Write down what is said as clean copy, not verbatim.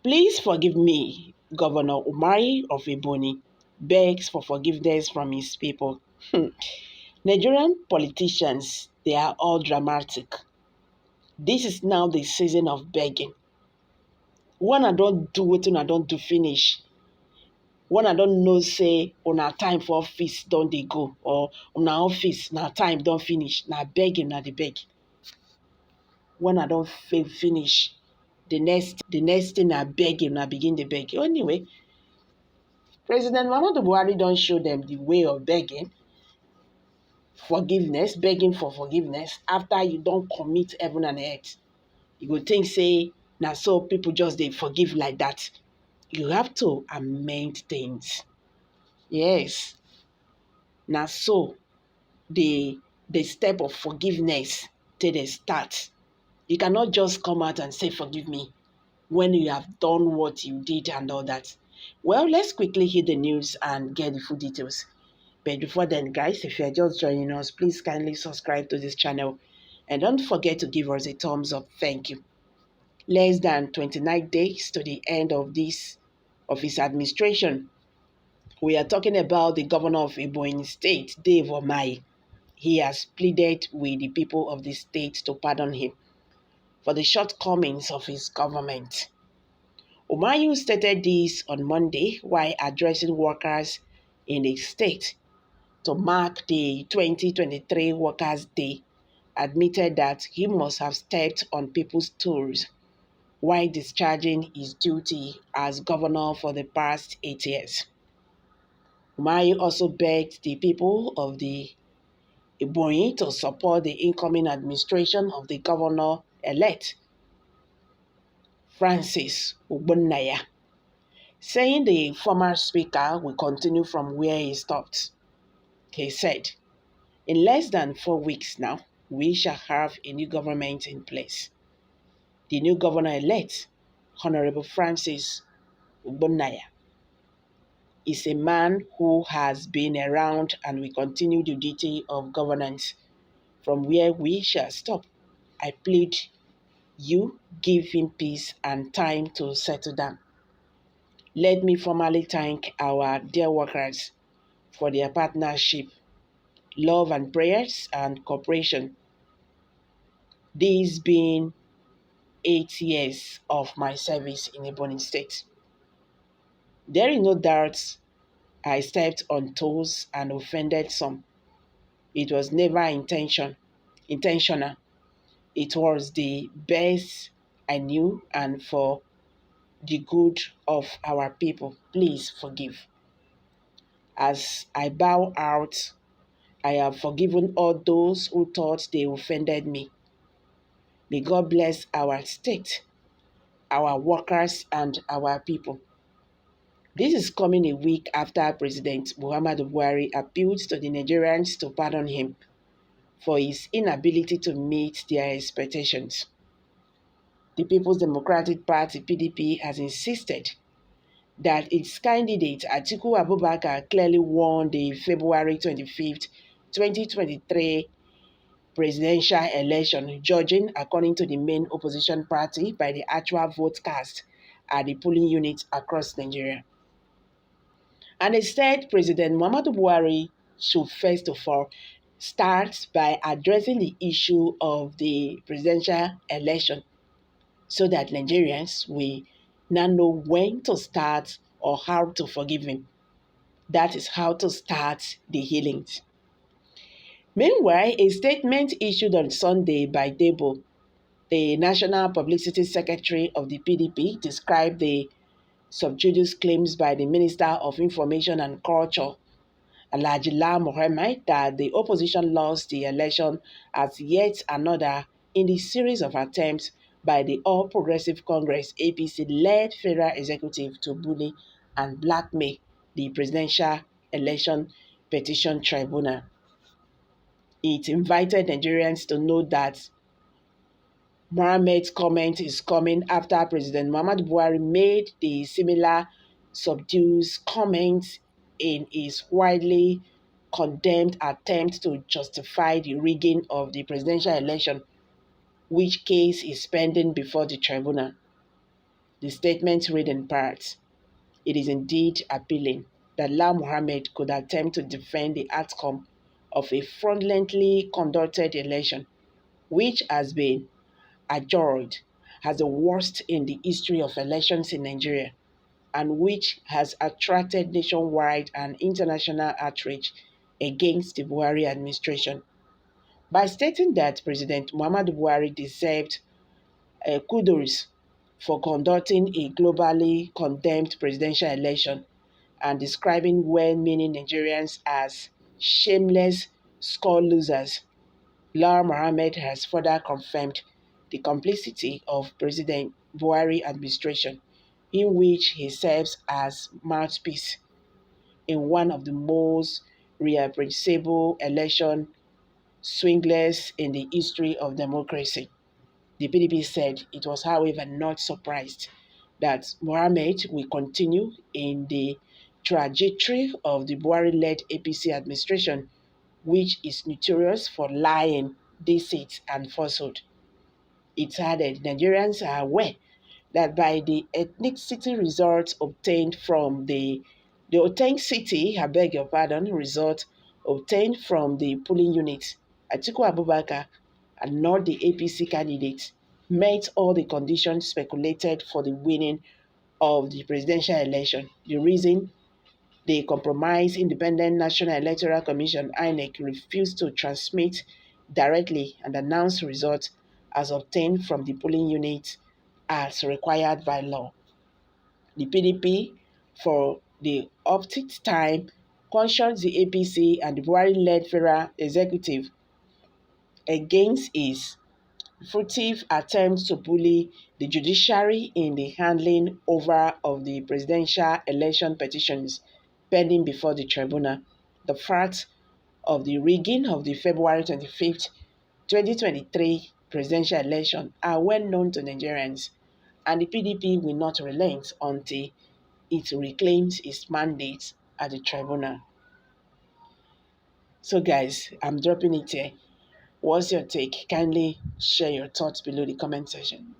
Please forgive me, Governor Umahi of Ebonyi begs for forgiveness from his people. Nigerian politicians, they are all dramatic. This is now the season of begging. When I don't do wetin I don't do finish, when I don't know say una time for office don't they go, or una office na time don't finish, na begging na the beg. When I don't finish, the next thing I begging, I begin the beg. Anyway, President Muhammadu Buhari don't show them the way of begging forgiveness, begging for forgiveness after you don't commit heaven and earth. You go think say now so people just they forgive like that. You have to amend things. Yes. Now so the step of forgiveness till they start. You cannot just come out and say forgive me when you have done what you did and all that. Well, let's quickly hear the news and get the full details. But before then, guys, if you're just joining us, please kindly subscribe to this channel and don't forget to give us a thumbs up. Thank you. Less than 29 days to the end of his administration. We are talking about the governor of Ebonyi State, Dave Umahi. He has pleaded with the people of the state to pardon him for the shortcomings of his government. Umahi stated this on Monday while addressing workers in the state to mark the 2023 Workers' Day, admitted that he must have stepped on people's toes while discharging his duty as governor for the past 8 years. Umahi also begged the people of the Ebonyi to support the incoming administration of the governor-elect, Francis Ogbonnaya, saying the former speaker will continue from where he stopped. He said, in less than 4 weeks now, we shall have a new government in place. The new governor-elect, Honorable Francis Ogbonnaya, is a man who has been around and will continue the duty of governance from where we shall stop. I plead you give him peace and time to settle down. Let me formally thank our dear workers for their partnership, love and prayers and cooperation. These being 8 years of my service in Ebonyi State. There is no doubt I stepped on toes and offended some. It was never intentional. It was the best I knew and for the good of our people. Please forgive. As I bow out, I have forgiven all those who thought they offended me. May God bless our state, our workers, and our people. This is coming a week after President Muhammadu Buhari appealed to the Nigerians to pardon him for his inability to meet their expectations. The People's Democratic Party (PDP) has insisted that its candidate Atiku Abubakar clearly won the February 25th, 2023 presidential election, judging according to the main opposition party by the actual vote cast at the polling units across Nigeria. And instead, President Muhammadu Buhari should first of all start by addressing the issue of the presidential election so that Nigerians will now know when to start or how to forgive him. That is how to start the healings. Meanwhile, a statement issued on Sunday by Debo, the National Publicity Secretary of the PDP, described the subjudice claims by the Minister of Information and Culture, Alhaji Lai Mohammed, that the opposition lost the election as yet another in the series of attempts by the All Progressive Congress APC-led federal executive to bully and blackmail the Presidential Election Petition Tribunal. It invited Nigerians to know that Mohammed's comment is coming after President Muhammadu Buhari made the similar subdued comments in his widely condemned attempt to justify the rigging of the presidential election, which case is pending before the tribunal. The statement read in part: "It is indeed appealing that Lai Mohammed could attempt to defend the outcome of a fraudulently conducted election, which has been adjudged as the worst in the history of elections in Nigeria, and which has attracted nationwide and international outrage against the Buhari administration. By stating that President Muhammadu Buhari deserved kudos for conducting a globally condemned presidential election and describing well-meaning Nigerians as shameless score losers, Lai Mohammed has further confirmed the complicity of President Buhari administration, in which he serves as mouthpiece in one of the most reprehensible election swindlers in the history of democracy. The PDP said it was, however, not surprised that Mohammed will continue in the trajectory of the Buhari-led APC administration, which is notorious for lying, deceit, and falsehood. It added Nigerians are aware that by the ethnicity results obtained from the authenticity, I beg your pardon, result obtained from the polling unit, Atiku Abubakar and not the APC candidate met all the conditions speculated for the winning of the presidential election. The reason the compromised Independent National Electoral Commission (INEC) refused to transmit directly and announce results as obtained from the polling units as required by law. The PDP, for the optic time, cautioned the APC and the Buhari-led federal executive against its furtive attempts to bully the judiciary in the handling over of the presidential election petitions pending before the tribunal. The fact of the rigging of the February 25th, 2023 presidential election are well known to Nigerians, and the PDP will not relent until it reclaims its mandate at the tribunal. So guys, I'm dropping it here. What's your take? Kindly share your thoughts below the comment section.